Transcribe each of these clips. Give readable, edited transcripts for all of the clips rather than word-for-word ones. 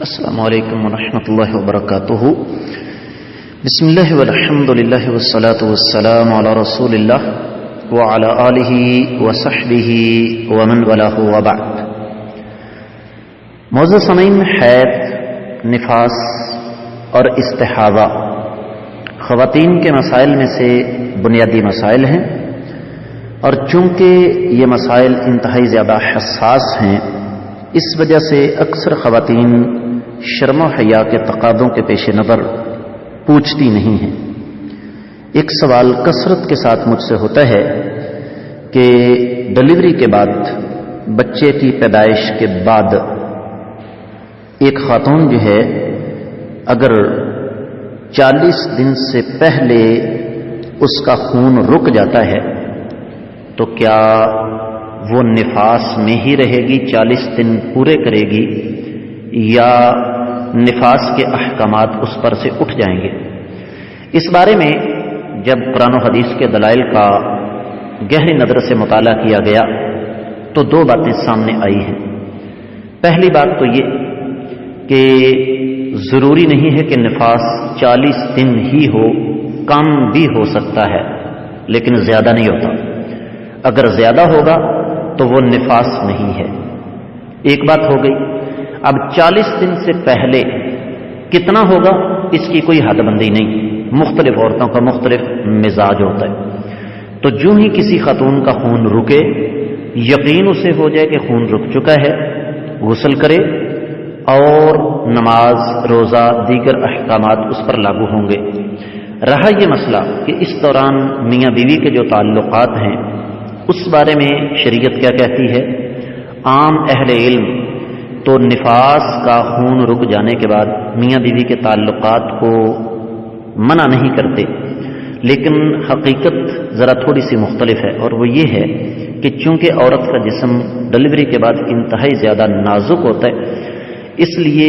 السلام علیکم ورحمۃ اللہ وبرکاتہ۔ بسم اللہ والحمد للہ والصلاة والسلام علی رسول اللہ وعلی آلہ وصحبہ ومن والاه وبعد۔ معزز سامعین، حیض، نفاس اور استحاضہ خواتین کے مسائل میں سے بنیادی مسائل ہیں، اور چونکہ یہ مسائل انتہائی زیادہ حساس ہیں، اس وجہ سے اکثر خواتین شرم و حیا کے تقاضوں کے پیش نظر پوچھتی نہیں ہیں۔ ایک سوال کثرت کے ساتھ مجھ سے ہوتا ہے کہ ڈلیوری کے بعد، بچے کی پیدائش کے بعد ایک خاتون جو ہے اگر 40 دن سے پہلے اس کا خون رک جاتا ہے تو کیا وہ نفاس میں ہی رہے گی، 40 دن پورے کرے گی، یا نفاس کے احکامات اس پر سے اٹھ جائیں گے؟ اس بارے میں جب قرآن و حدیث کے دلائل کا گہری نظر سے مطالعہ کیا گیا تو دو باتیں سامنے آئی ہیں۔ پہلی بات تو یہ کہ ضروری نہیں ہے کہ نفاس 40 دن ہی ہو، کم بھی ہو سکتا ہے، لیکن زیادہ نہیں ہوتا۔ اگر زیادہ ہوگا تو وہ نفاس نہیں ہے۔ ایک بات ہو گئی۔ اب 40 دن سے پہلے کتنا ہوگا اس کی کوئی حد بندی نہیں، مختلف عورتوں کا مختلف مزاج ہوتا ہے۔ تو جو ہی کسی خاتون کا خون رکے، یقین اسے ہو جائے کہ خون رک چکا ہے، غسل کرے اور نماز، روزہ، دیگر احکامات اس پر لاگو ہوں گے۔ رہا یہ مسئلہ کہ اس دوران میاں بیوی کے جو تعلقات ہیں اس بارے میں شریعت کیا کہتی ہے؟ عام اہل علم تو نفاس کا خون رک جانے کے بعد میاں بیوی کے تعلقات کو منع نہیں کرتے، لیکن حقیقت ذرا تھوڑی سی مختلف ہے، اور وہ یہ ہے کہ چونکہ عورت کا جسم ڈلیوری کے بعد انتہائی زیادہ نازک ہوتا ہے، اس لیے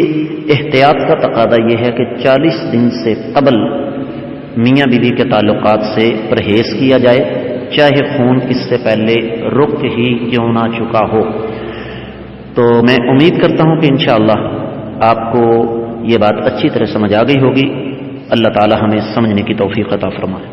احتیاط کا تقاضا یہ ہے کہ 40 دن سے قبل میاں بیوی کے تعلقات سے پرہیز کیا جائے، چاہے خون اس سے پہلے رک ہی کیوں نہ چکا ہو۔ تو میں امید کرتا ہوں کہ انشاءاللہ آپ کو یہ بات اچھی طرح سمجھ آ گئی ہوگی۔ اللہ تعالی ہمیں سمجھنے کی توفیق عطا فرمائے۔